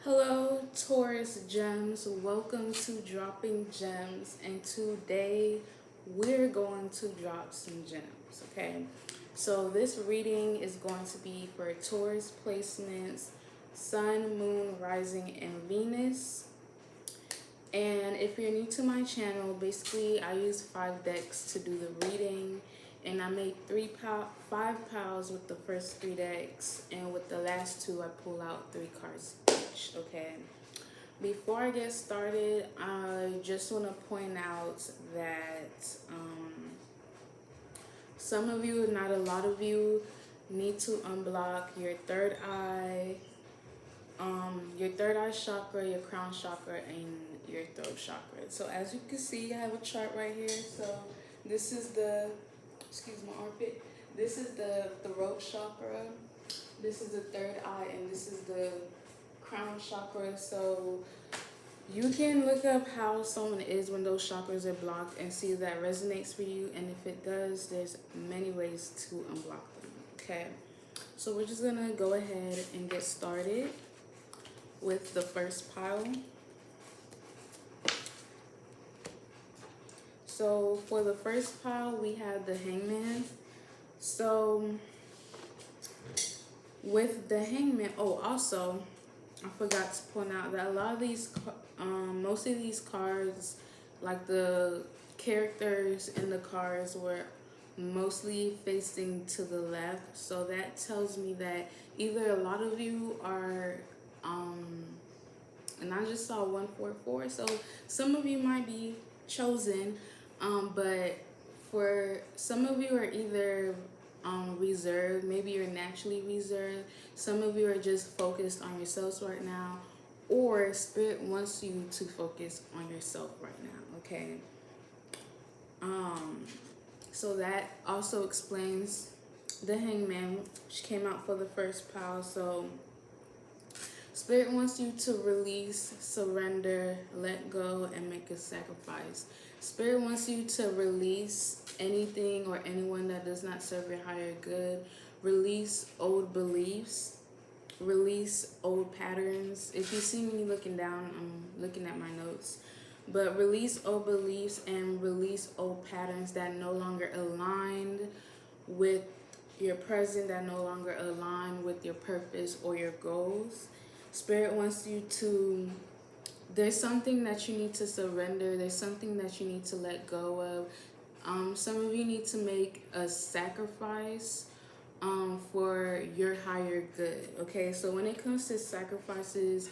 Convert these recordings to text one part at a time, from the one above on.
Hello, Taurus Gems. Welcome to Dropping Gems. And today we're going to drop some gems, okay? So, this reading is going to be for Taurus placements, Sun, Moon, Rising, and Venus. And if you're new to my channel, basically I use 5 decks to do the reading. And I make 5 piles with the first 3 decks. And with the last 2, I pull out 3 cards each, okay? Before I get started, I just want to point out that some of you, not a lot of you, need to unblock your third eye chakra, your crown chakra, and your throat chakra. So as you can see, I have a chart right here. So this is the, excuse my armpit. This is the throat chakra. This is the third eye, and this is the crown chakra. So you can look up how someone is when those chakras are blocked and see if that resonates for you. And if it does, there's many ways to unblock them. Okay, so we're just gonna go ahead and get started with the first pile. So for the first pile, we have the Hangman. So with the Hangman, oh, also, I forgot to point out that a lot of these, most of these cards, like the characters in the cards were mostly facing to the left. So that tells me that either a lot of you are, and I just saw 144. So some of you might be chosen, but for some of you are either reserved, maybe you're naturally reserved. Some of you are just focused on yourselves right now, or Spirit wants you to focus on yourself right now, okay? So that also explains the Hangman, which came out for the first pile. So Spirit wants you to release, surrender, let go, and make a sacrifice. Spirit wants you to release anything or anyone that does not serve your higher good. Release old beliefs. Release old patterns. If you see me looking down, I'm looking at my notes. But release old beliefs and release old patterns that no longer aligned with your present, that no longer align with your purpose or your goals. Spirit wants you to, there's something that you need to surrender. There's something that you need to let go of. Some of you need to make a sacrifice for your higher good. Okay, so when it comes to sacrifices,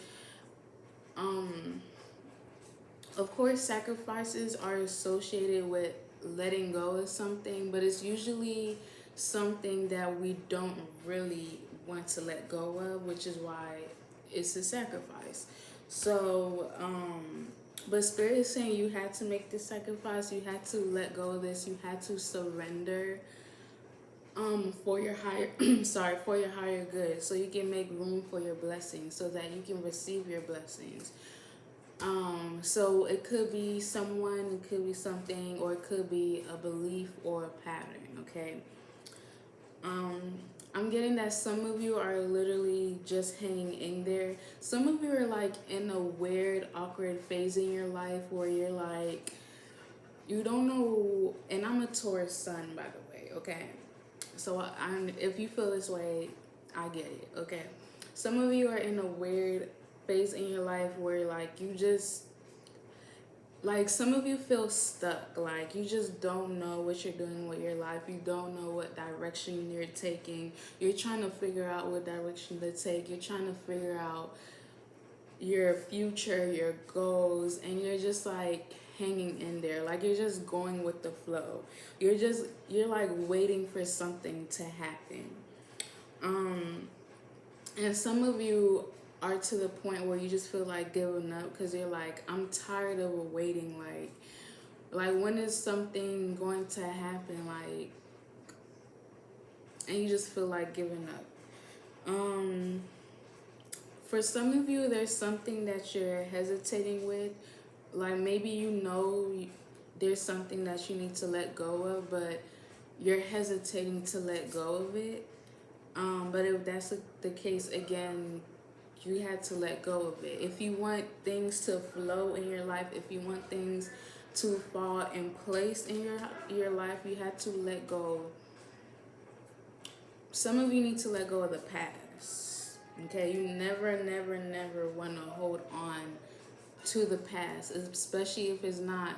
of course, sacrifices are associated with letting go of something, but it's usually something that we don't really want to let go of, which is why it's a sacrifice. So, but Spirit is saying you had to make this sacrifice, you had to let go of this, you had to surrender for your higher for your higher good, so you can make room for your blessings, so that you can receive your blessings. So it could be someone, it could be something, or it could be a belief or a pattern, okay? I'm getting that some of you are literally just hanging in there. Some of you are like in a weird, awkward phase in your life where you're like, you don't know, and I'm a Taurus sun, by the way, okay? So if you feel this way, I get it, okay? Some of you are in a weird phase in your life where like you just, like some of you feel stuck, like you just don't know what you're doing with your life. You don't know what direction you're taking. You're trying to figure out what direction to take. You're trying to figure out your future, your goals, and you're just like hanging in there, like you're just going with the flow. You're like waiting for something to happen. And some of you are to the point where you just feel like giving up because you're like, I'm tired of waiting. Like when is something going to happen? Like, and you just feel like giving up. For some of you, there's something that you're hesitating with. Like maybe there's something that you need to let go of, but you're hesitating to let go of it. But if that's the case, again, you had to let go of it. If you want things to flow in your life, if you want things to fall in place in your life, you had to let go. Some of you need to let go of the past. Okay, you never, never, never want to hold on to the past, especially if it's not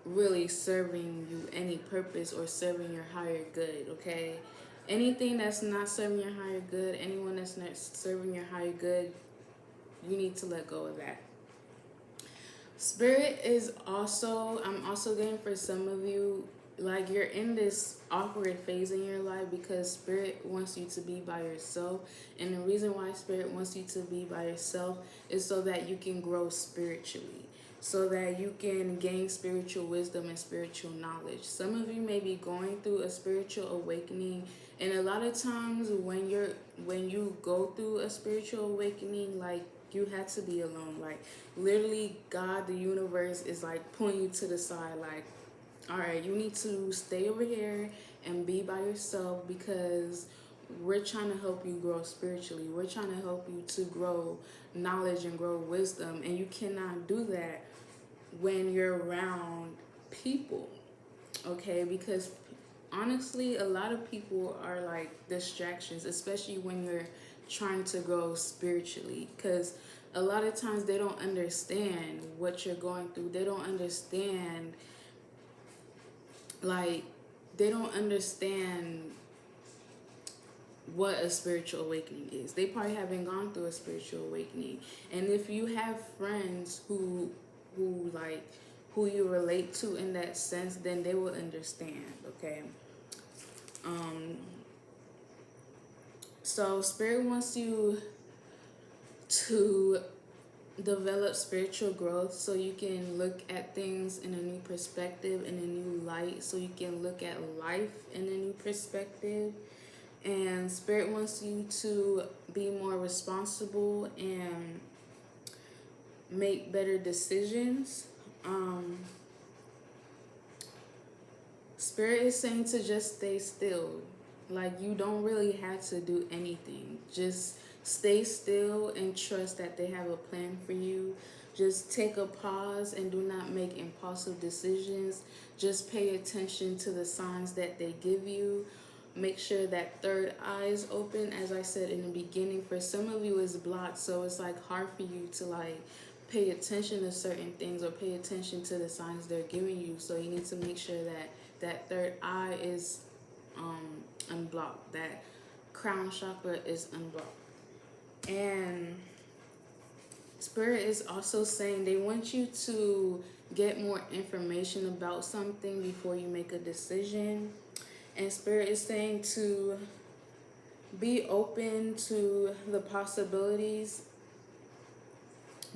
really serving you any purpose or serving your higher good. Okay, anything that's not serving your higher good, anyone that's not serving your higher good, you need to let go of that. Spirit is also, I'm also getting for some of you, like you're in this awkward phase in your life because Spirit wants you to be by yourself. And the reason why Spirit wants you to be by yourself is so that you can grow spiritually, so that you can gain spiritual wisdom and spiritual knowledge. Some of you may be going through a spiritual awakening, and a lot of times when you go through a spiritual awakening, like you had to be alone. Like literally God, the universe is like pulling you to the side, like, all right, you need to stay over here and be by yourself because we're trying to help you grow spiritually. We're trying to help you to grow knowledge and grow wisdom. And you cannot do that when you're around people, okay? Because honestly, a lot of people are like distractions, especially when you're trying to grow spiritually, because a lot of times they don't understand what you're going through. They don't understand, like, they don't understand what a spiritual awakening is. They probably haven't gone through a spiritual awakening. And if you have friends who like who you relate to in that sense, then they will understand, okay? So Spirit wants you to develop spiritual growth so you can look at things in a new perspective, in a new light, so you can look at life in a new perspective. And Spirit wants you to be more responsible and make better decisions. Spirit is saying to just stay still. Like you don't really have to do anything. Just stay still and trust that they have a plan for you. Just take a pause and do not make impulsive decisions. Just pay attention to the signs that they give you. Make sure that third eye is open. As I said in the beginning, for some of you it's blocked, so it's like hard for you to like pay attention to certain things or pay attention to the signs they're giving you. So you need to make sure that that third eye is unblocked, that crown chakra is unblocked. And Spirit is also saying they want you to get more information about something before you make a decision. And Spirit is saying to be open to the possibilities.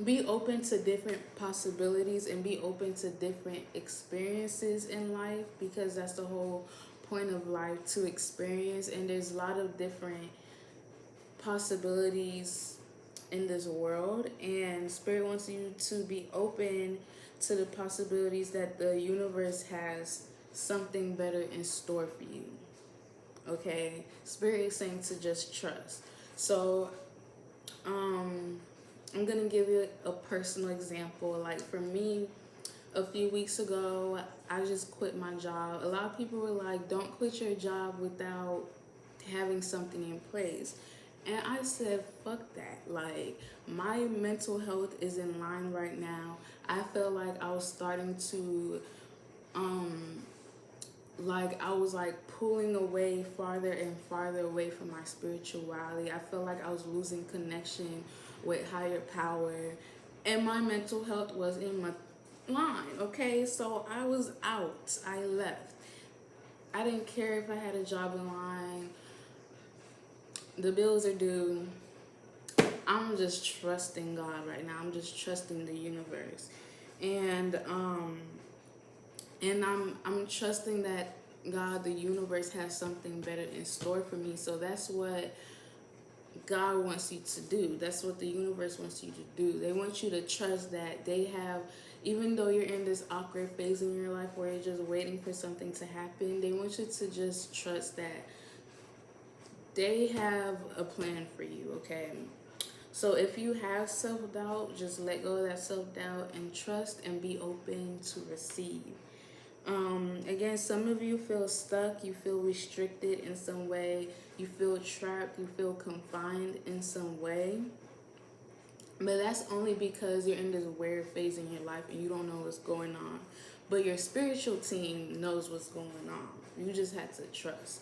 Be open to different possibilities and be open to different experiences in life, because that's the whole point of life, to experience. And there's a lot of different possibilities in this world, and Spirit wants you to be open to the possibilities that the universe has something better in store for you. Okay, Spirit is saying to just trust. So I'm gonna give you a personal example. Like for me, a few weeks ago, I just quit my job. A lot of people were like, don't quit your job without having something in place. And I said, fuck that. Like, my mental health is in line right now. I felt like I was starting to, like I was like pulling away farther and farther away from my spirituality. I felt like I was losing connection with higher power, and my mental health was in my line, okay? So I was out. I left. I didn't care if I had a job in line. The bills are due. I'm just trusting God right now. I'm just trusting the universe. And I'm trusting that God, the universe, has something better in store for me. So that's what God wants you to do. That's what the universe wants you to do. They want you to trust that they have, even though you're in this awkward phase in your life where you're just waiting for something to happen, they want you to just trust that they have a plan for you, okay? So if you have self-doubt, just let go of that self-doubt and trust and be open to receive. Again, some of you feel stuck, you feel restricted in some way, you feel trapped, you feel confined in some way. But that's only because you're in this weird phase in your life and you don't know what's going on. But your spiritual team knows what's going on. You just have to trust.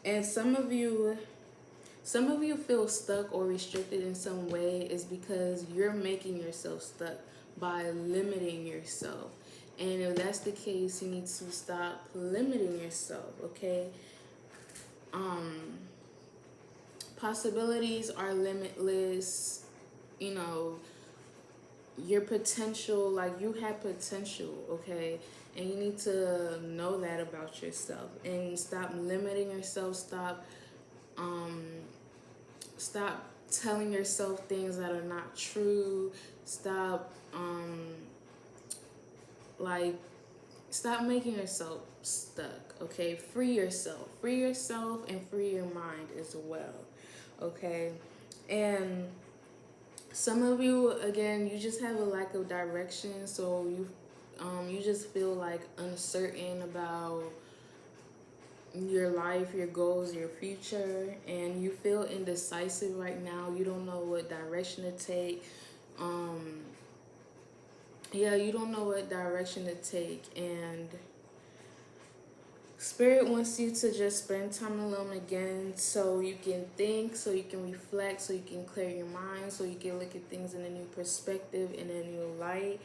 And some of you feel stuck or restricted in some way is because you're making yourself stuck by limiting yourself. And if that's the case, you need to stop limiting yourself, okay? Possibilities are limitless. You know, your potential, like you have potential, okay? And you need to know that about yourself and stop limiting yourself. Stop telling yourself things that are not true. Like stop making yourself stuck, okay? Free yourself and free your mind as well, okay? And some of you, again, you just have a lack of direction, so you just feel like uncertain about your life, your goals, your future, and you feel indecisive right now. You don't know what direction to take. You don't know what direction to take, and Spirit wants you to just spend time alone again so you can think, so you can reflect, so you can clear your mind, so you can look at things in a new perspective, in a new light,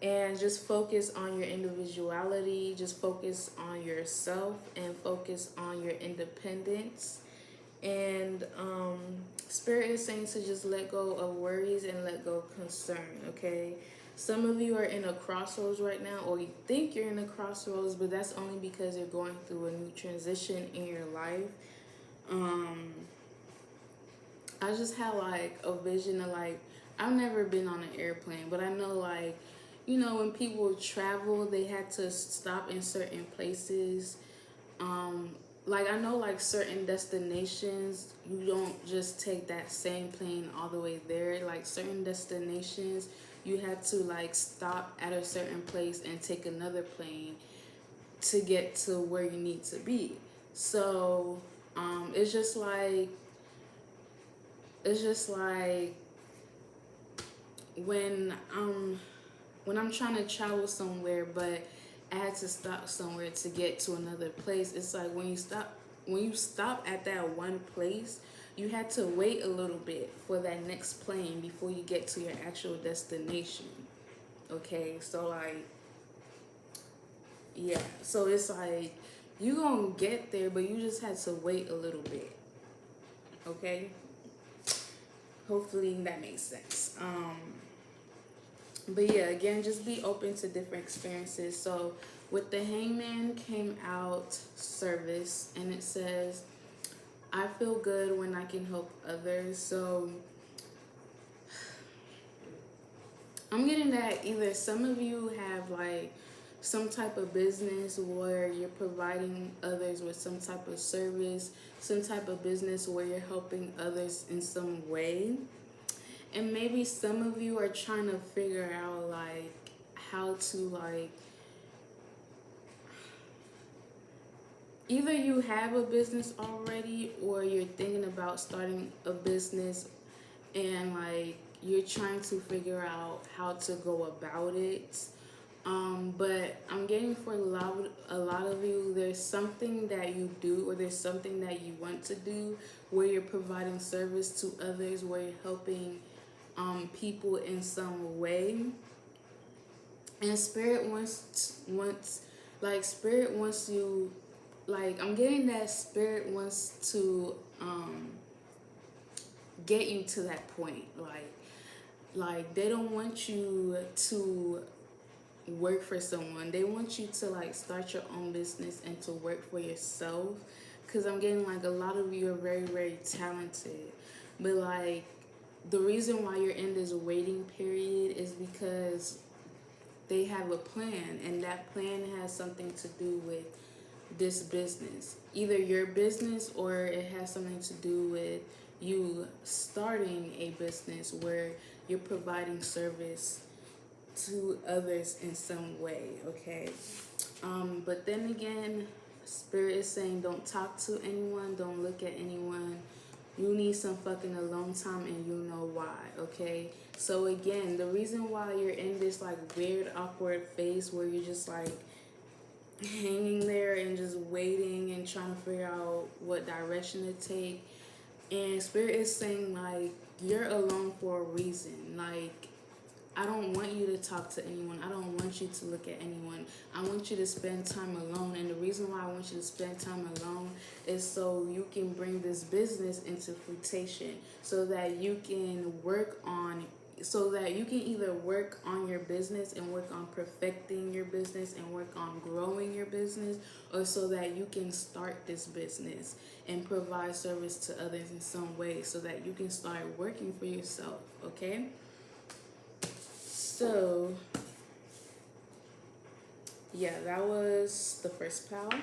and just focus on your individuality, just focus on yourself, and focus on your independence. And Spirit is saying to just let go of worries and let go of concern, okay? Some of you are in a crossroads right now, or you think you're in a crossroads, but that's only because you're going through a new transition in your life. I just had like a vision of like, I've never been on an airplane, but I know like, you know, when people travel, they had to stop in certain places. Like I know like certain destinations, you don't just take that same plane all the way there. Like certain destinations, you have to like stop at a certain place and take another plane to get to where you need to be. So it's just like when I'm trying to travel somewhere, but I had to stop somewhere to get to another place. It's like when you stop at that one place, you had to wait a little bit for that next plane before you get to your actual destination. Okay, so like, yeah, so it's like you gonna get there, but you just had to wait a little bit. Okay, hopefully that makes sense. But yeah, again, just be open to different experiences. So with the Hangman came out service, and it says, I feel good when I can help others. So I'm getting that either some of you have like some type of business where you're providing others with some type of service, some type of business where you're helping others in some way. And maybe some of you are trying to figure out like how to like, either you have a business already or you're thinking about starting a business and like you're trying to figure out how to go about it. But I'm getting for a lot of you, there's something that you do or there's something that you want to do where you're providing service to others, where you're helping people in some way. And Spirit wants you, like I'm getting that Spirit wants to get you to that point. Like they don't want you to work for someone. They want you to like start your own business and to work for yourself. Cause I'm getting like a lot of you are very, very talented, but like the reason why you're in this waiting period is because they have a plan, and that plan has something to do with this business, either your business or it has something to do with you starting a business where you're providing service to others in some way, okay? But then again, Spirit is saying don't talk to anyone, don't look at anyone. You need some fucking alone time and you know why, okay? So again, the reason why you're in this like weird, awkward phase where you're just like hanging there and just waiting and trying to figure out what direction to take. And Spirit is saying like you're alone for a reason. Like, I don't want you to talk to anyone. I don't want you to look at anyone. I want you to spend time alone. And the reason why I want you to spend time alone is so you can bring this business into fruition, so that you can either work on your business and work on perfecting your business and work on growing your business, or so that you can start this business and provide service to others in some way, so that you can start working for yourself, okay? So, yeah, that was the first pal.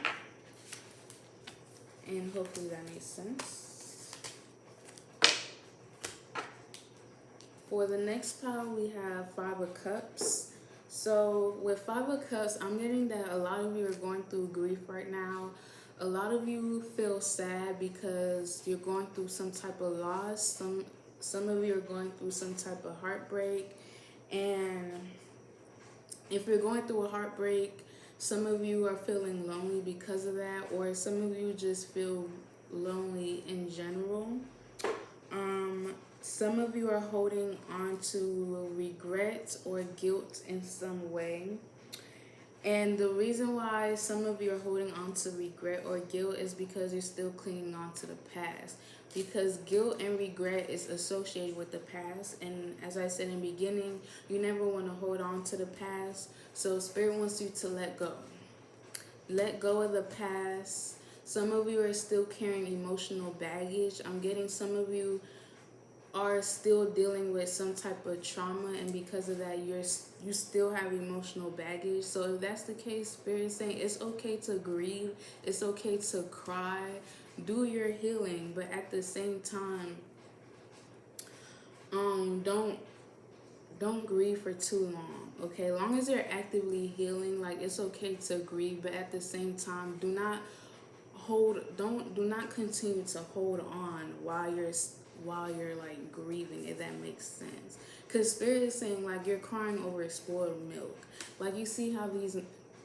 And hopefully that made sense. For the next pile, we have Five of Cups. So with Five of Cups, I'm getting that a lot of you are going through grief right now. A lot of you feel sad because you're going through some type of loss. Some of you are going through some type of heartbreak. And if you're going through a heartbreak, some of you are feeling lonely because of that, or some of you just feel lonely in general. Some of you are holding on to regret or guilt in some way. And the reason why some of you are holding on to regret or guilt is because you're still clinging on to the past. Because guilt and regret is associated with the past. And as I said in the beginning, you never want to hold on to the past. So Spirit wants you to let go. Let go of the past. Some of you are still carrying emotional baggage. I'm getting some of you are still dealing with some type of trauma, and because of that you still have emotional baggage. So if that's the case, Spirit is saying it's okay to grieve, it's okay to cry, do your healing, but at the same time don't grieve for too long, okay? Long as you're actively healing, like, it's okay to grieve, but at the same time do not continue to hold on while you're like grieving, if that makes sense. Because Spirit is saying like you're crying over spoiled milk. Like, you see how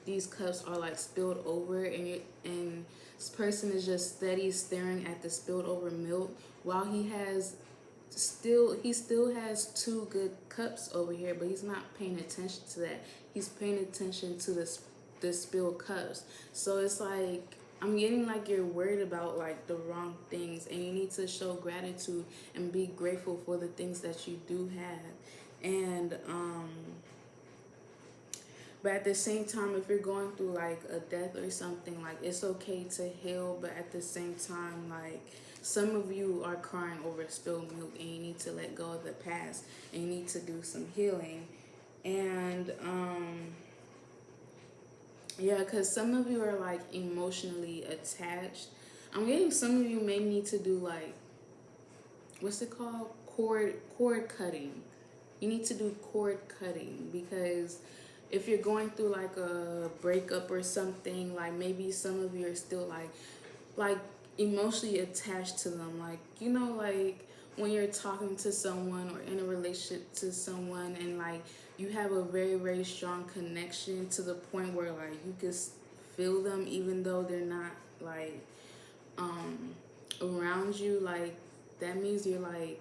these cups are like spilled over, and this person is just steady staring at the spilled over milk while he still has two good cups over here, but he's not paying attention to that. He's paying attention to the spilled cups. So it's like I'm getting like you're worried about like the wrong things, and you need to show gratitude and be grateful for the things that you do have. And but at the same time, if you're going through like a death or something, like, it's okay to heal, but at the same time, like, some of you are crying over spilled milk, and you need to let go of the past, and you need to do some healing. And yeah, because some of you are like emotionally attached. I'm getting some of you may need to do like, what's it called? Cord cutting. You need to do cord cutting, because if you're going through like a breakup or something, like, maybe some of you are still like emotionally attached to them. Like, you know, like when you're talking to someone or in a relationship to someone, and like you have a very, very strong connection to the point where like you can feel them even though they're not like around you. Like, that means you're like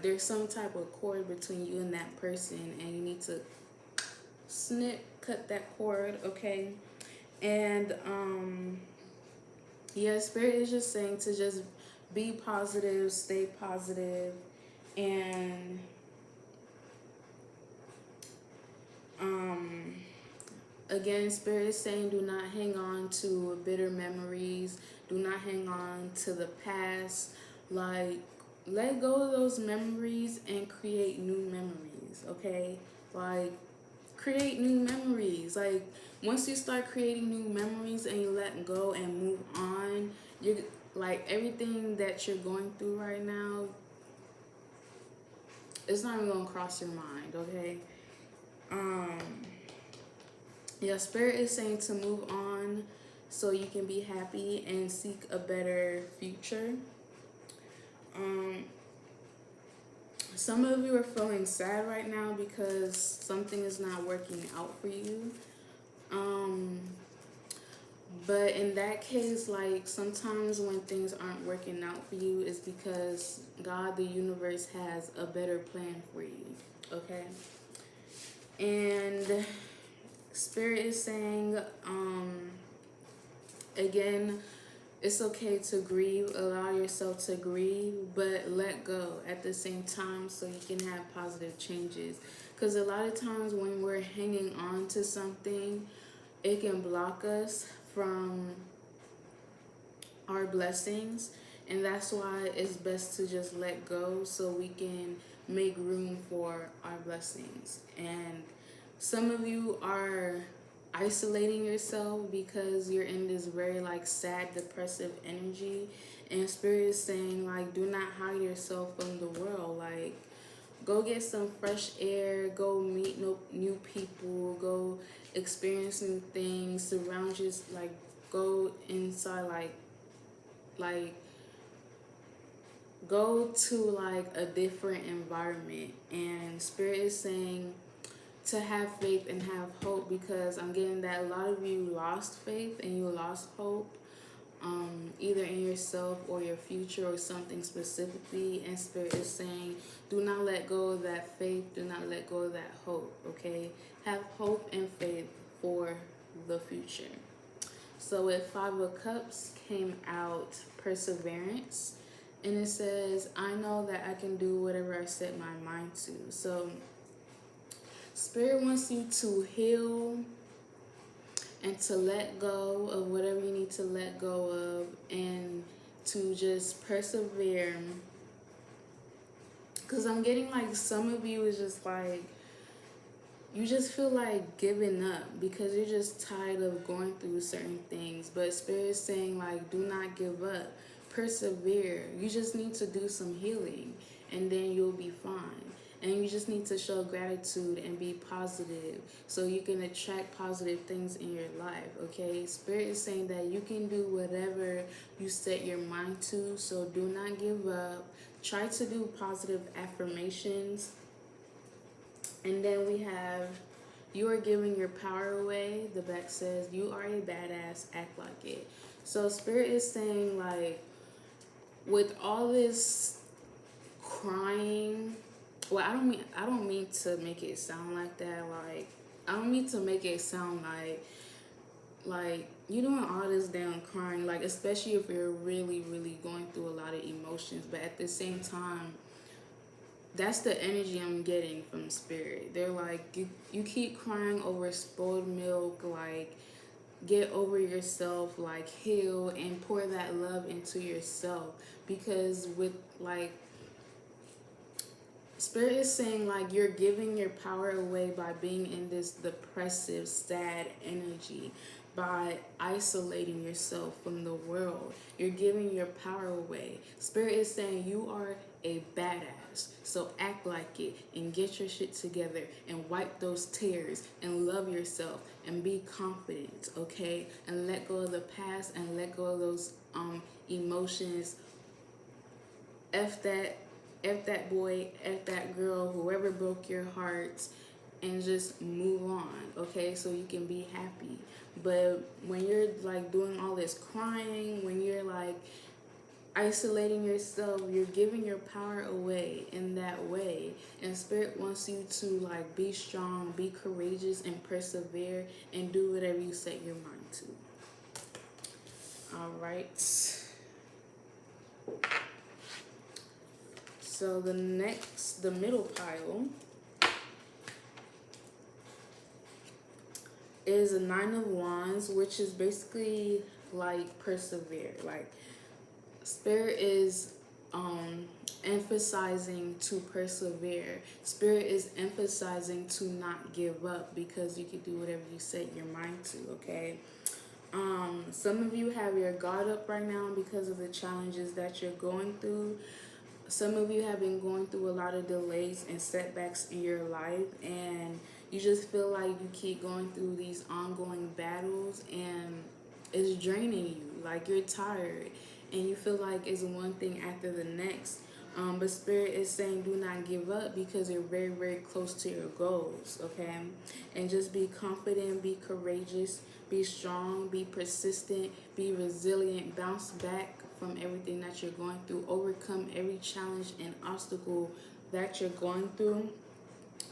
there's some type of cord between you and that person, and you need to cut that cord, okay? And yeah, Spirit is just saying to just be positive, stay positive, and again, Spirit is saying do not hang on to bitter memories, do not hang on to the past. Like, let go of those memories and create new memories, okay? Like, create new memories. Like, once you start creating new memories and you let go and move on, like everything that you're going through right now, it's not even gonna cross your mind, okay? Um, yeah, Spirit is saying to move on so you can be happy and seek a better future. Um, some of you are feeling sad right now because something is not working out for you. Um, but in that case, like sometimes when things aren't working out for you, it's because God, the universe, has a better plan for you. Okay? And Spirit is saying, again, it's okay to grieve, allow yourself to grieve, but let go at the same time so you can have positive changes. Because a lot of times when we're hanging on to something, it can block us from our blessings. And that's why it's best to just let go so we can make room for our blessings. And some of you are isolating yourself because you're in this very like sad, depressive energy, and Spirit is saying like do not hide yourself from the world. Like go get some fresh air, go meet new people, go experience new things, surround you, like go inside, like go to like a different environment. And Spirit is saying to have faith and have hope, because I'm getting that a lot of you lost faith and you lost hope, either in yourself or your future or something specifically. And Spirit is saying do not let go of that faith, do not let go of that hope. Okay, have hope and faith for the future. So with 5 of Cups came out perseverance, and it says I know that I can do whatever I set my mind to. So Spirit wants you to heal and to let go of whatever you need to let go of, and to just persevere. Because I'm getting like some of you is just like, you just feel like giving up because you're just tired of going through certain things. But Spirit is saying like, do not give up. Persevere. You just need to do some healing and then you'll be fine. And you just need to show gratitude and be positive so you can attract positive things in your life, okay? Spirit is saying that you can do whatever you set your mind to, so do not give up. Try to do positive affirmations. And then we have, you are giving your power away. The back says, you are a badass, act like it. So Spirit is saying like, with all this crying, well, I don't mean to make it sound like that. Like, I don't mean to make it sound like you doing all this damn crying, like especially if you're really, really going through a lot of emotions. But at the same time, that's the energy I'm getting from Spirit. They're like, you keep crying over spoiled milk, like get over yourself, like heal and pour that love into yourself. Because with like, Spirit is saying like you're giving your power away by being in this depressive, sad energy, by isolating yourself from the world. You're giving your power away. Spirit is saying you are a badass. So act like it and get your shit together and wipe those tears and love yourself and be confident, okay? And let go of the past and let go of those emotions. F that boy, F that girl, whoever broke your heart, and just move on, okay? So you can be happy. But when you're like doing all this crying, when you're like isolating yourself, you're giving your power away in that way. And Spirit wants you to like be strong, be courageous, and persevere, and do whatever you set your mind to. All right. So the middle pile is a 9 of Wands, which is basically like persevere. Like Spirit is emphasizing to persevere. Spirit is emphasizing to not give up because you can do whatever you set your mind to, okay? Some of you have your guard up right now because of the challenges that you're going through. Some of you have been going through a lot of delays and setbacks in your life, and you just feel like you keep going through these ongoing battles, and it's draining you. Like, you're tired, and you feel like it's one thing after the next. But Spirit is saying do not give up because you're very, very close to your goals, okay? And just be confident, be courageous, be strong, be persistent, be resilient, bounce back from everything that you're going through, overcome every challenge and obstacle that you're going through,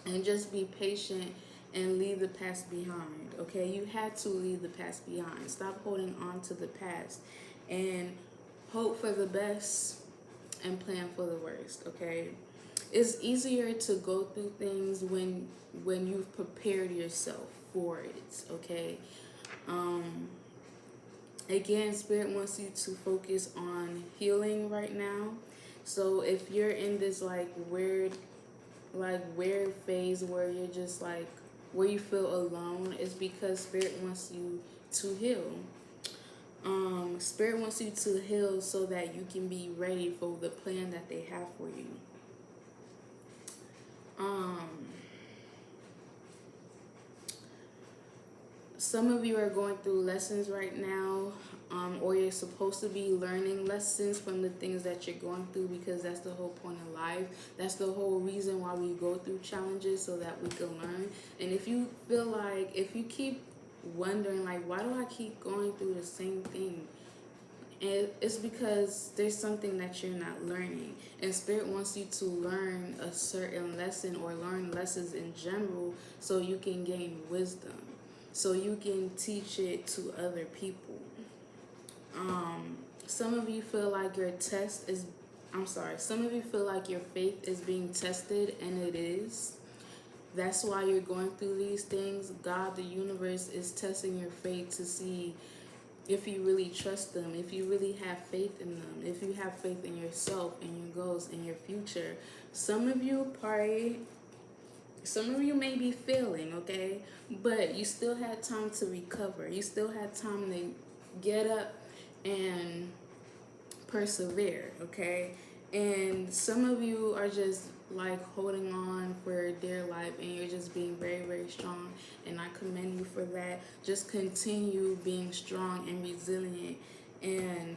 and just be patient and leave the past behind, okay? You had to leave the past behind. Stop holding on to the past and hope for the best and plan for the worst, okay? It's easier to go through things when you've prepared yourself for it, okay? Again, Spirit wants you to focus on healing right now. So if you're in this weird phase where you're just where you feel alone, it's because Spirit wants you to heal. Spirit wants you to heal so that you can be ready for the plan that they have for you. Some of you are going through lessons right now, or you're supposed to be learning lessons from the things that you're going through, because that's the whole point of life. That's the whole reason why we go through challenges, so that we can learn. And if you feel like, if you keep wondering, why do I keep going through the same thing? And it's because there's something that you're not learning. And Spirit wants you to learn a certain lesson, or learn lessons in general, so you can gain wisdom, so you can teach it to other people. Some of you feel like some of you feel like your faith is being tested, and it is. That's why you're going through these things. God, the universe, is testing your faith to see if you really trust them, if you really have faith in them, if you have faith in yourself and your goals and your future. Some of you may be failing, okay? But you still had time to recover. You still had time to get up and persevere, okay? And some of you are just holding on for dear life, and you're just being very, very strong, and I commend you for that. Just continue being strong and resilient, and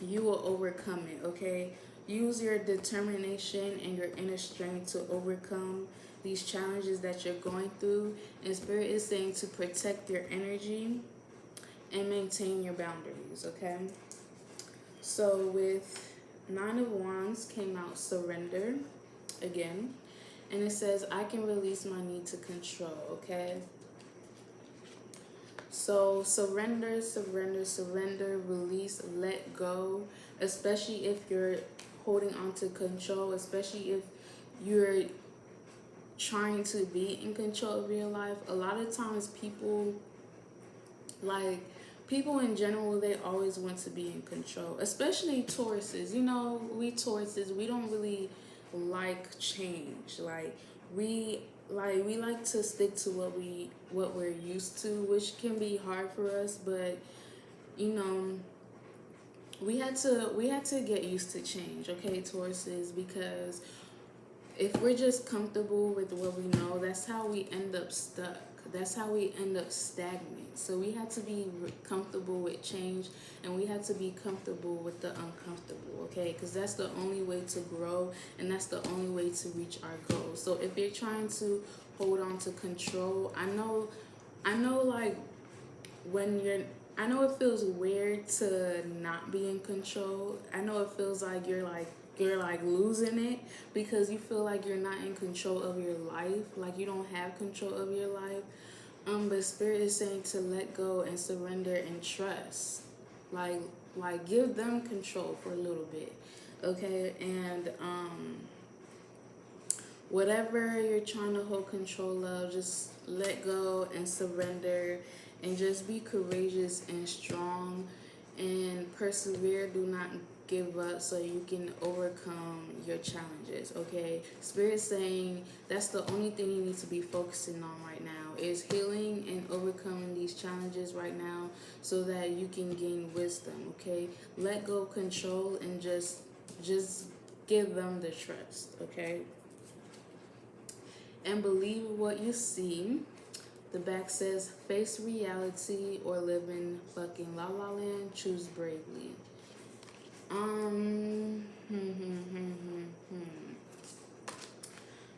you will overcome it, okay? Use your determination and your inner strength to overcome these challenges that you're going through. And Spirit is saying to protect your energy and maintain your boundaries, okay? So with 9 of Wands came out surrender again. And it says, I can release my need to control, okay? So surrender, surrender, surrender, release, let go. Especially if you're holding on to control, especially if you're trying to be in control of your life. A lot of times people in general, they always want to be in control, especially Tauruses. You know, we Tauruses, we don't really like change. We like to stick to what we're used to, which can be hard for us, but you know, we had to get used to change, okay, Tauruses, because if we're just comfortable with what we know, that's how we end up stuck. That's how we end up stagnant. So we had to be comfortable with change, and we had to be comfortable with the uncomfortable, okay? Because that's the only way to grow, and that's the only way to reach our goals. So if you're trying to hold on to control, I know I know it feels weird to not be in control. I know it feels like you're losing it, because you feel like you're not in control of your life, like you don't have control of your life. But Spirit is saying to let go and surrender and trust. Like give them control for a little bit, okay? And whatever you're trying to hold control of, just let go and surrender, and just be courageous and strong and persevere. Do not give up, so you can overcome your challenges, okay? Spirit saying that's the only thing you need to be focusing on right now. now. It's healing and overcoming these challenges right now so that you can gain wisdom, okay? Let go of control and just give them the trust, okay? And believe what you see. The back says, face reality or live in fucking la la land, choose bravely.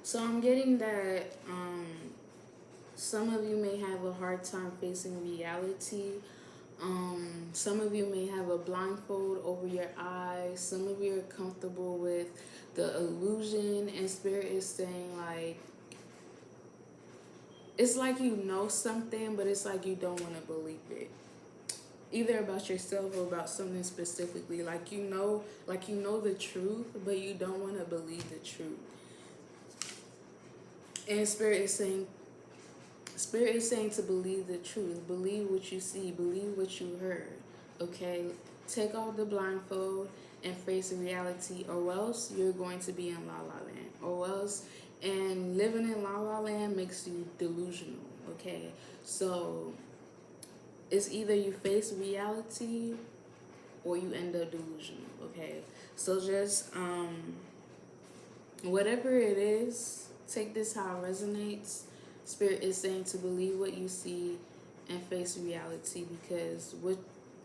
So I'm getting that some of you may have a hard time facing reality. Some of you may have a blindfold over your eyes. Some of you are comfortable with the illusion, and Spirit is saying like, it's like you know something, but it's like you don't want to believe it. Either about yourself or about something specifically. Like you know the truth, but you don't want to believe the truth. And Spirit is saying to believe the truth. Believe what you see. Believe what you heard. Okay? Take off the blindfold and face reality, or else you're going to be in La La Land. Or else, and living in La La Land makes you delusional. Okay? So, it's either you face reality or you end up delusional. Okay? So just, whatever it is, take this how it resonates. Spirit is saying to believe what you see and face reality, because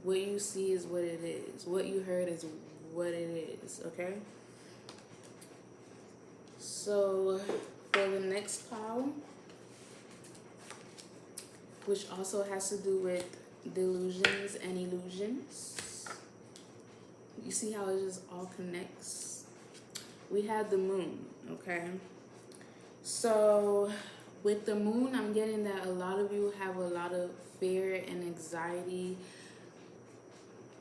what you see is what it is. What you heard is what it is, okay? So for the next pile, which also has to do with delusions and illusions, you see how it just all connects? We have the moon, okay? So with the moon, I'm getting that a lot of you have a lot of fear and anxiety,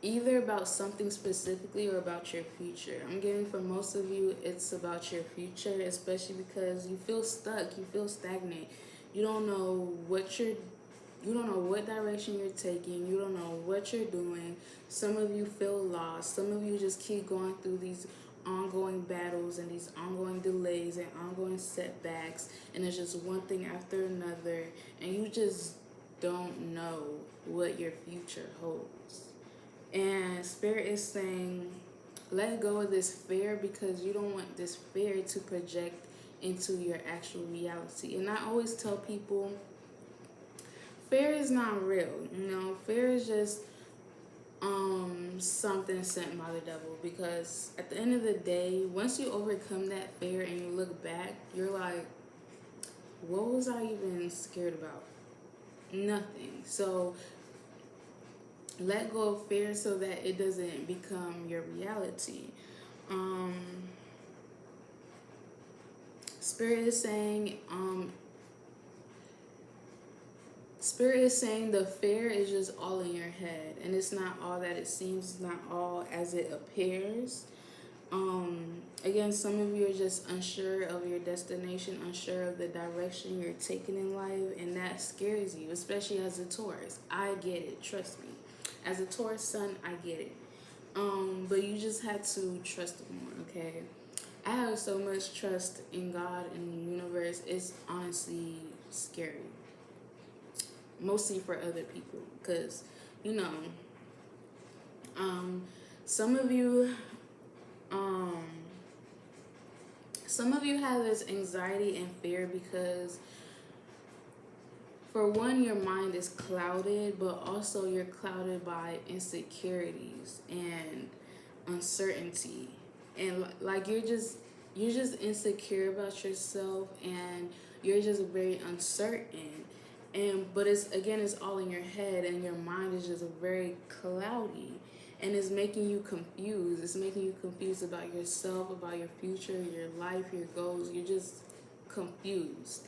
either about something specifically or about your future. I'm getting for most of you, it's about your future, especially because you feel stuck, you feel stagnant. You don't know what direction you're taking. You don't know what you're doing. Some of you feel lost. Some of you just keep going through these ongoing battles and these ongoing delays and ongoing setbacks, and it's just one thing after another, and you just don't know what your future holds. And Spirit is saying, let go of this fear, because you don't want this fear to project into your actual reality. And I always tell people, fear is not real. Fear is just something sent by the devil, because at the end of the day, once you overcome that fear and you look back, you're like, what was I even scared about? Nothing. So let go of fear so that it doesn't become your reality. Spirit is saying the fear is just all in your head, and it's not all that it seems. It's not all as it appears. Again, some of you are just unsure of your destination, unsure of the direction you're taking in life, and that scares you, especially as a Taurus. I get it, trust me. As a Taurus sun, I get it. But you just had to trust more, okay? I have so much trust in God and the universe. It's honestly scary. Mostly for other people, because some of you have this anxiety and fear because, for one, your mind is clouded, but also you're clouded by insecurities and uncertainty, and like you're just insecure about yourself, and you're just very uncertain. But it's all in your head, and your mind is just very cloudy, and it's making you confused. It's making you confused about yourself, about your future, your life, your goals. You're just confused.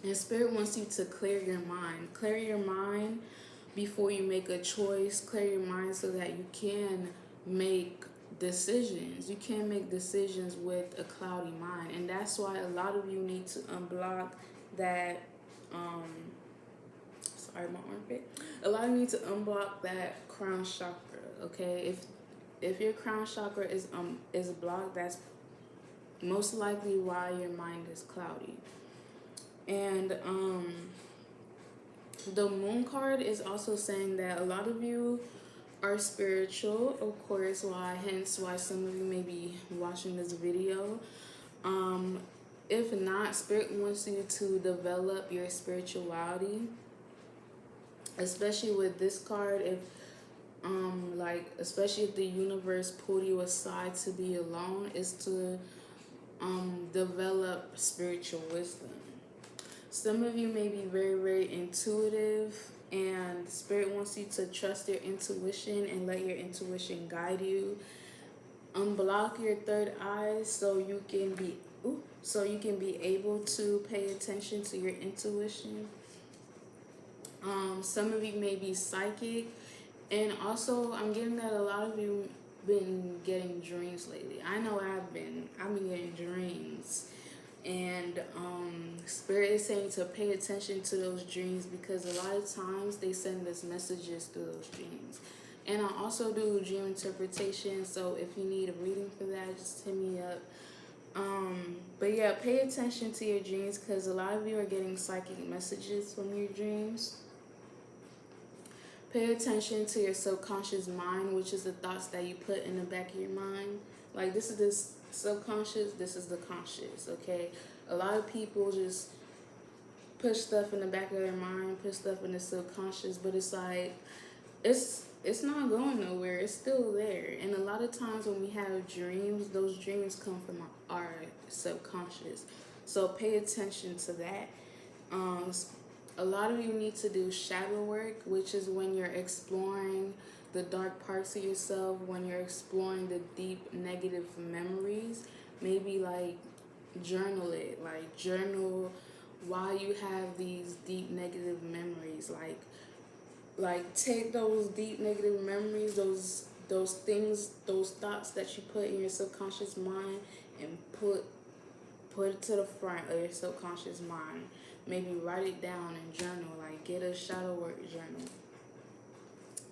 And Spirit wants you to clear your mind. Clear your mind before you make a choice. Clear your mind so that you can make decisions. You can't make decisions with a cloudy mind, and that's why a lot of you need to unblock that. Sorry, my armpit. A lot of you need to unblock that crown chakra. Okay, if your crown chakra is blocked, most likely why your mind is cloudy. And the moon card is also saying that a lot of you are spiritual, of course, hence why some of you may be watching this video. Um, if not, Spirit wants you to develop your spirituality, especially with this card. If especially if the universe pulled you aside to be alone, is to develop spiritual wisdom. Some of you may be very, very intuitive, and Spirit wants you to trust your intuition and let your intuition guide you. Unblock your third eye so you can be able to pay attention to your intuition. Some of you may be psychic, and also I'm getting that a lot of you been getting dreams lately. I know I've been getting dreams, and Spirit is saying to pay attention to those dreams, because a lot of times they send us messages through those dreams. And I also do dream interpretation, so if you need a reading for that, just hit me up. But yeah, pay attention to your dreams, because a lot of you are getting psychic messages from your dreams. Pay attention to your subconscious mind, which is the thoughts that you put in the back of your mind. Like, this is the subconscious, this is the conscious, okay? A lot of people just push stuff in the back of their mind, put stuff in the subconscious, but it's like, it's not going nowhere. It's still there. And a lot of times when we have dreams, those dreams come from our subconscious. So pay attention to that. A lot of you need to do shadow work, which is when you're exploring the dark parts of yourself, when you're exploring the deep negative memories. Maybe like journal it, like journal why you have these deep negative memories. Like take those deep negative memories, those things, those thoughts that you put in your subconscious mind, and put it to the front of your subconscious mind. Maybe write it down and journal, like get a shadow work journal.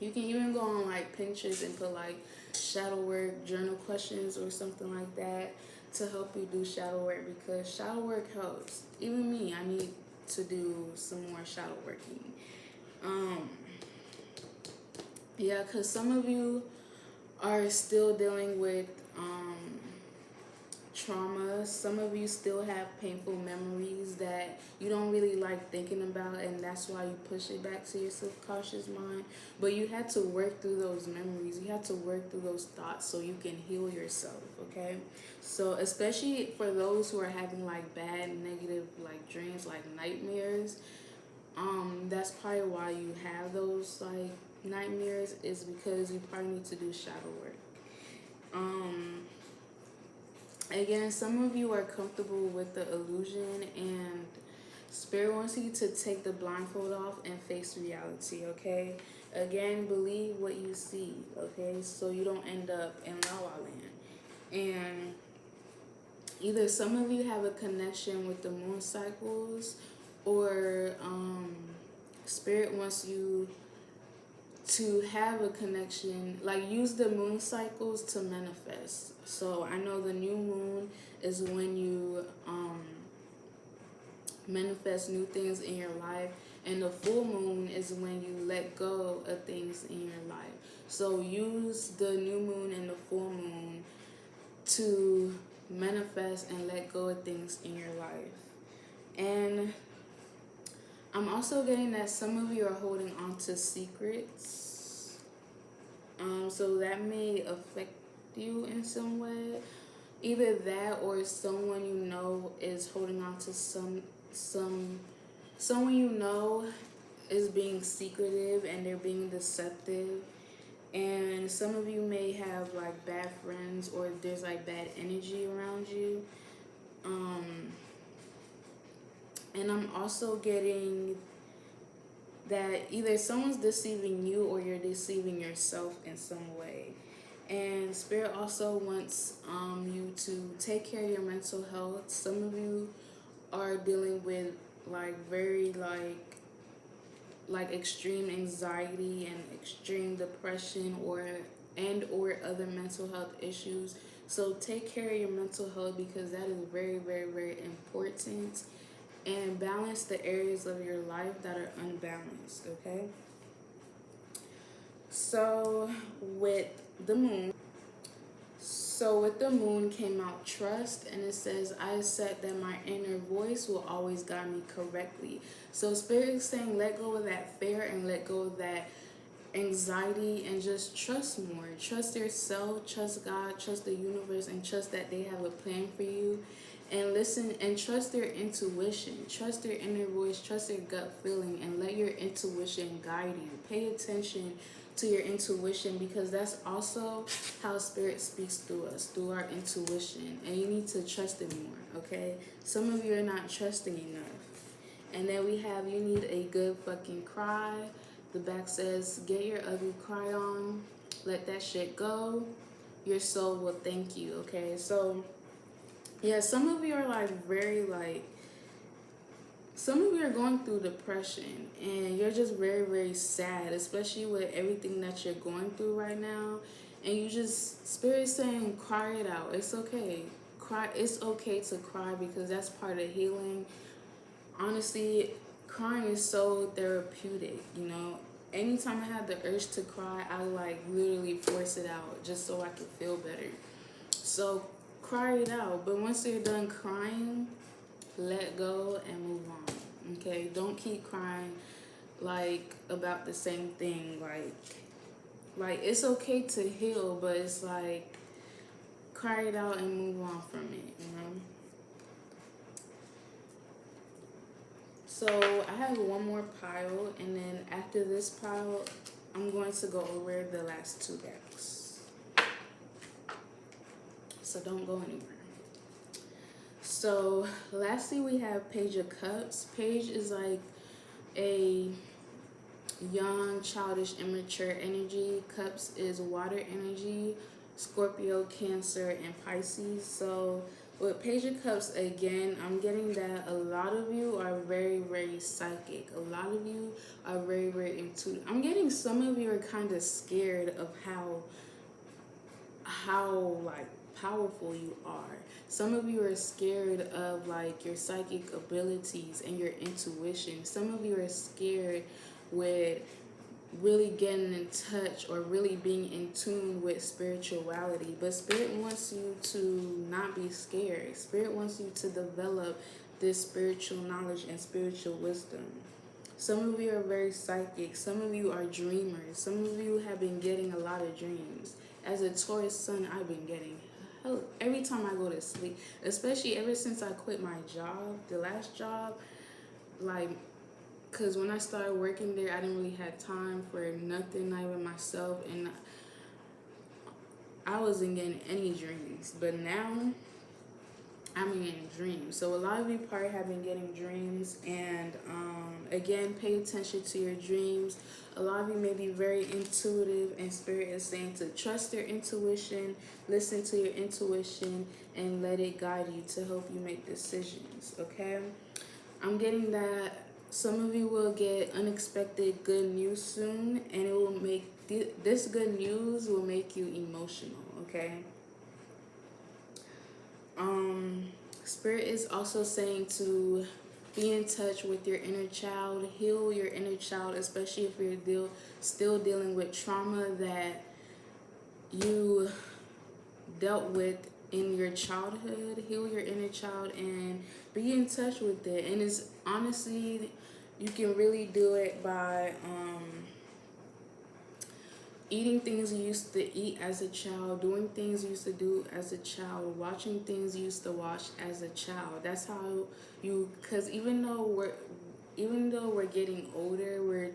You can even go on like Pinterest and put like shadow work journal questions or something like that to help you do shadow work, because shadow work helps. Even me, I need to do some more shadow working. Yeah, because some of you are still dealing with trauma. Some of you still have painful memories that you don't really like thinking about, and that's why you push it back to your subconscious mind. But you had to work through those memories. You had to work through those thoughts so you can heal yourself, okay? So especially for those who are having like bad negative like dreams, like nightmares, that's probably why you have those like nightmares, is because you probably need to do shadow work. Again, some of you are comfortable with the illusion, and Spirit wants you to take the blindfold off and face reality, okay? Again, believe what you see, okay? So you don't end up in La La Land. And either some of you have a connection with the moon cycles, or Spirit wants you to have a connection, like use the moon cycles to manifest. So I know the new moon is when you manifest new things in your life, and the full moon is when you let go of things in your life. So use the new moon and the full moon to manifest and let go of things in your life. And I'm also getting that some of you are holding on to secrets. So that may affect you in some way. Either that, or someone you know is holding on to someone you know is being secretive and they're being deceptive. And some of you may have like bad friends, or there's like bad energy around you. And I'm also getting that either someone's deceiving you or you're deceiving yourself in some way. And Spirit also wants you to take care of your mental health. Some of you are dealing with like very like extreme anxiety and extreme depression, or and or other mental health issues. So take care of your mental health because that is very, very, very important. And balance the areas of your life that are unbalanced, okay? So with the moon, so with the moon came out trust, and it says, I accept that my inner voice will always guide me correctly. So Spirit is saying let go of that fear and let go of that anxiety and just trust more. Trust yourself, trust God, trust the universe, and trust that they have a plan for you. And listen and trust their intuition, trust their inner voice, trust their gut feeling, and let your intuition guide you. Pay attention to your intuition because that's also how Spirit speaks through us, through our intuition. And you need to trust it more, okay? Some of you are not trusting enough. And then we have you need a good fucking cry. The back says, get your ugly cry on, let that shit go. Your soul will thank you, okay? So, yeah, some of you are like very like, some of you are going through depression and you're just very, very sad, especially with everything that you're going through right now. And you just, Spirit saying, cry it out. It's okay. Cry. It's okay to cry because that's part of healing. Honestly, crying is so therapeutic, you know. Anytime I have the urge to cry, I like literally force it out just so I can feel better. So cry it out. But once you're done crying, let go and move on. Okay? Don't keep crying like about the same thing. Like it's okay to heal, but it's like cry it out and move on from it, you know? So I have one more pile, and then after this pile, I'm going to go over the last two decks. So don't go anywhere. So lastly, we have Page of Cups. Page is like a young, childish, immature energy. Cups is water energy, Scorpio, Cancer, and Pisces. So with Page of Cups, again, I'm getting that a lot of you are very, very psychic. A lot of you are very, very intuitive. I'm getting some of you are kind of scared of how like powerful you are. Some of you are scared of like your psychic abilities and your intuition. Some of you are scared with really getting in touch or really being in tune with spirituality. But Spirit wants you to not be scared. Spirit wants you to develop this spiritual knowledge and spiritual wisdom. Some of you are very psychic. Some of you are dreamers. Some of you have been getting a lot of dreams. As a Taurus sun, I've been getting every time I go to sleep, especially ever since I quit my job, the last job, like, because when I started working there, I didn't really have time for nothing, not even myself, and I wasn't getting any dreams. But now, I'm getting dreams. So a lot of you probably have been getting dreams, and again, pay attention to your dreams. A lot of you may be very intuitive, and Spirit is saying to trust your intuition, listen to your intuition, and let it guide you to help you make decisions, okay? I'm getting that some of you will get unexpected good news soon, and it will make this good news will make you emotional, okay? Spirit is also saying to be in touch with your inner child, heal your inner child, especially if you're still dealing with trauma that you dealt with in your childhood. Heal your inner child and be in touch with it. And it's honestly, you can really do it by eating things you used to eat as a child, doing things you used to do as a child, watching things you used to watch as a child. That's how you, because even though we're getting older, we're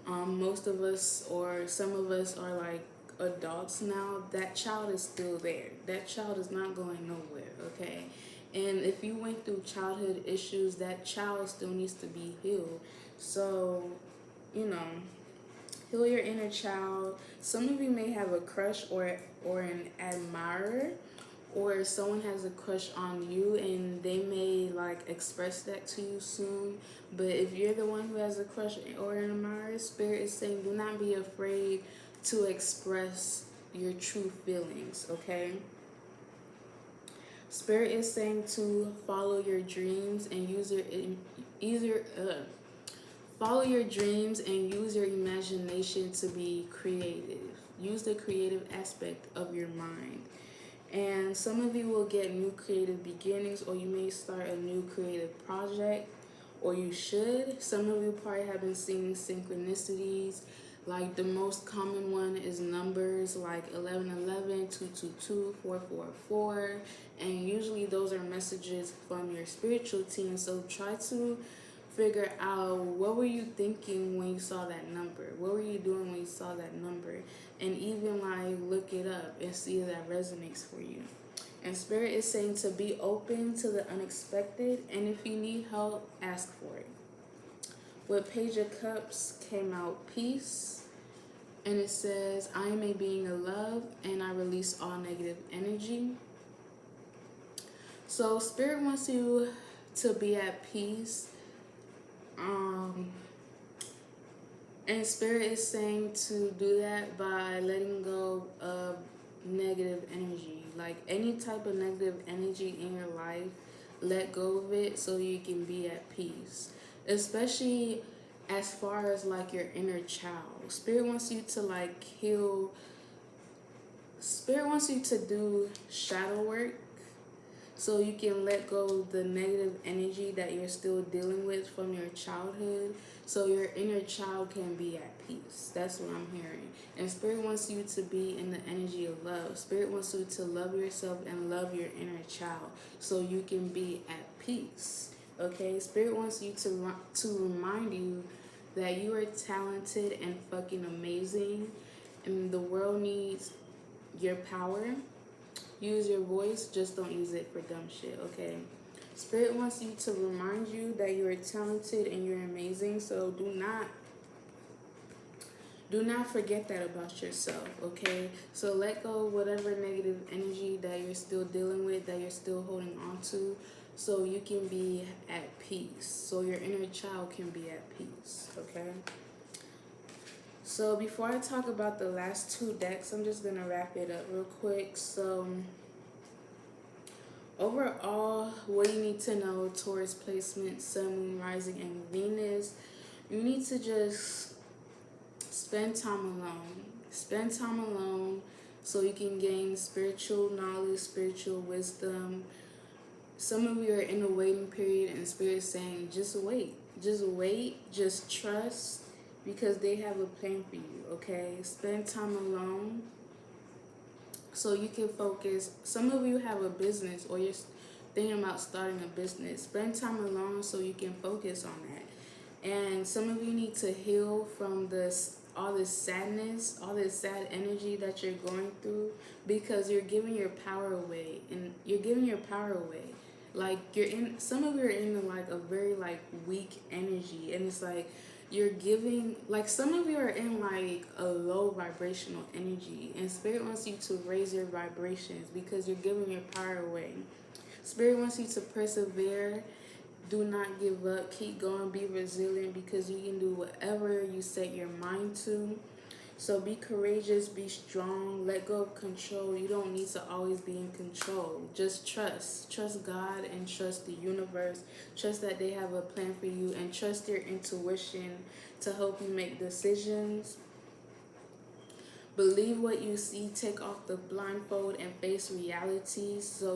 most of us or some of us are like adults now. That child is still there. That child is not going nowhere, okay? And if you went through childhood issues, that child still needs to be healed. So, you know, heal your inner child. Some of you may have a crush or an admirer, or someone has a crush on you and they may like express that to you soon. But if you're the one who has a crush or an admirer, Spirit is saying do not be afraid to express your true feelings, okay? Spirit is saying to follow your dreams and follow your dreams and use your imagination to be creative. Use the creative aspect of your mind. And some of you will get new creative beginnings, or you may start a new creative project, or you should. Some of you probably have been seeing synchronicities. Like the most common one is numbers like 1111, 222, 444. And usually those are messages from your spiritual team. So try to figure out, what were you thinking when you saw that number? What were you doing when you saw that number? And even like look it up and see if that resonates for you. And Spirit is saying to be open to the unexpected, and if you need help, ask for it. With Page of Cups came out peace, and it says, I am a being of love and I release all negative energy. So Spirit wants you to be at peace. And Spirit is saying to do that by letting go of negative energy. Like any type of negative energy in your life, let go of it so you can be at peace. Especially as far as like your inner child. Spirit wants you to like heal. Spirit wants you to do shadow work so you can let go of the negative energy that you're still dealing with from your childhood, so your inner child can be at peace. That's what I'm hearing. And Spirit wants you to be in the energy of love. Spirit wants you to love yourself and love your inner child so you can be at peace. Okay? Spirit wants you to remind you that you are talented and fucking amazing, and the world needs your power. Use your voice, just don't use it for dumb shit, okay? Spirit wants you to remind you that you are talented and you're amazing, so do not forget that about yourself, okay? So let go of whatever negative energy that you're still dealing with, that you're still holding on to, so you can be at peace, so your inner child can be at peace, okay? So before I talk about the last two decks, I'm just going to wrap it up real quick. So overall, what you need to know, Taurus placement, Sun, Moon, Rising, and Venus, you need to just spend time alone. Spend time alone so you can gain spiritual knowledge, spiritual wisdom. Some of you are in a waiting period, and Spirit is saying, just wait. Just wait. Just trust. Because they have a plan for you, okay? Spend time alone so you can focus. Some of you have a business or you're thinking about starting a business. Spend time alone so you can focus on that. And some of you need to heal from all this sadness, all this sad energy that you're going through, because you're giving your power away. And you're giving your power away. Like some of you are in like a very like weak energy, and it's like you're giving, like some of you are in like a low vibrational energy, and Spirit wants you to raise your vibrations because you're giving your power away. Spirit wants you to persevere. Do not give up. Keep going. Be resilient, because you can do whatever you set your mind to. So be courageous, be strong, let go of control. You don't need to always be in control. Just trust. Trust God and trust the universe. Trust that they have a plan for you, and trust your intuition to help you make decisions. Believe what you see. Take off the blindfold and face reality, so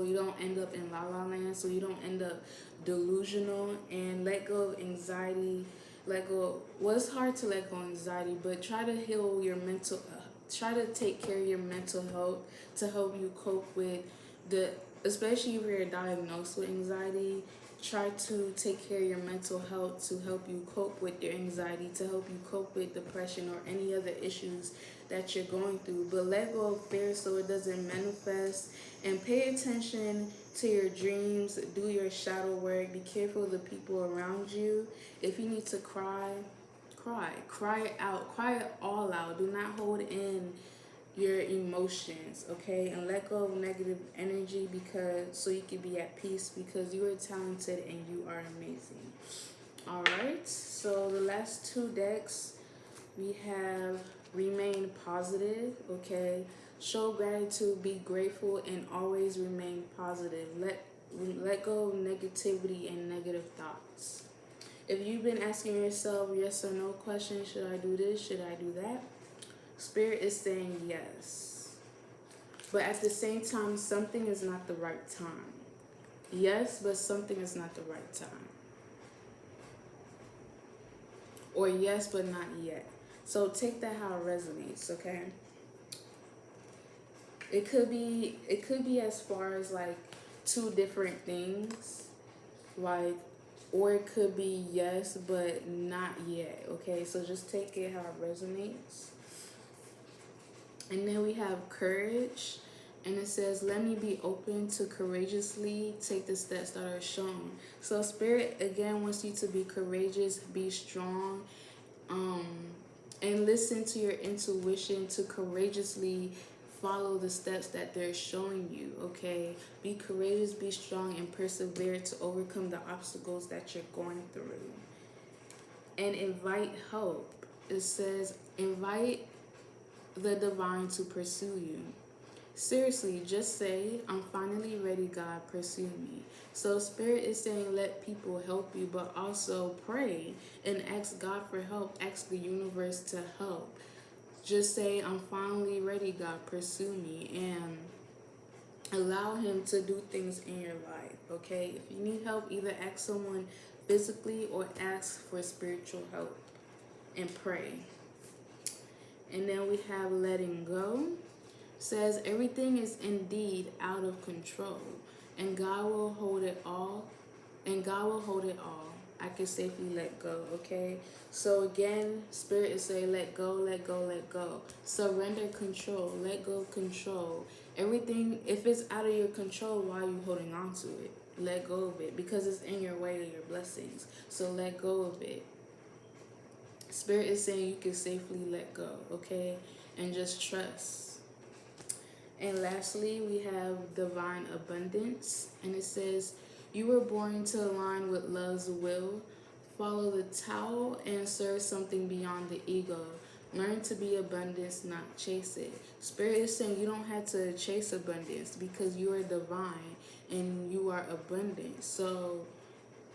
you don't end up in la la land, so you don't end up delusional. And let go of anxiety. Let go. Well, it's hard to let go of anxiety, but try to heal your mental. Try to take care of your mental health to help you cope with especially if you're diagnosed with anxiety. Try to take care of your mental health to help you cope with your anxiety, to help you cope with depression or any other issues that you're going through. But let go of fear so it doesn't manifest, and pay attention to your dreams. Do your shadow work. Be careful of the people around you. If you need to cry, cry it out, cry it all out. Do not hold in your emotions, okay? And let go of negative energy, because so you can be at peace, because you are talented and you are amazing. All right, so the last two decks, we have Remain positive, okay? Show gratitude, be grateful, and always remain positive. Let go of negativity and negative thoughts. If you've been asking yourself yes or no questions, should I do this, should I do that? Spirit is saying yes. But at the same time, something is not the right time. Yes, but something is not the right time. Or yes, but not yet. So take that how it resonates, okay? It could be as far as like two different things. Like, or it could be yes, but not yet, okay? So just take it how it resonates. And then we have courage. And it says, let me be open to courageously take the steps that are shown. So Spirit, again, wants you to be courageous, be strong, and listen to your intuition to courageously follow the steps that they're showing you, okay? Be courageous, be strong, and persevere to overcome the obstacles that you're going through. And invite help. It says, invite the divine to pursue you. Seriously, just say, I'm finally ready, God, pursue me. So Spirit is saying let people help you, but also pray and ask God for help. Ask the universe to help. Just say, I'm finally ready, God, pursue me. And allow him to do things in your life, okay? If you need help, either ask someone physically or ask for spiritual help and pray. And then we have letting go. Says everything is indeed out of control, and God will hold it all. I can safely let go, okay? So again, Spirit is saying let go, let go, let go. Surrender control, let go of control. Everything, if it's out of your control, why are you holding on to it? Let go of it, because it's in your way of your blessings. So let go of it. Spirit is saying you can safely let go, okay? And just trust. And lastly, we have divine abundance. And it says, you were born to align with love's will. Follow the Tao and serve something beyond the ego. Learn to be abundance, not chase it. Spirit is saying you don't have to chase abundance because you are divine and you are abundant. So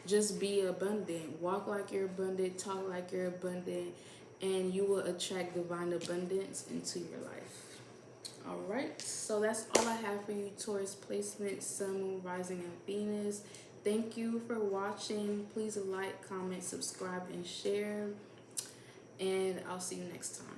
just be abundant. Walk like you're abundant. Talk like you're abundant. And you will attract divine abundance into your life. Alright, so that's all I have for you, Taurus placement, Sun, Moon, Rising, and Venus. Thank you for watching. Please like, comment, subscribe, and share. And I'll see you next time.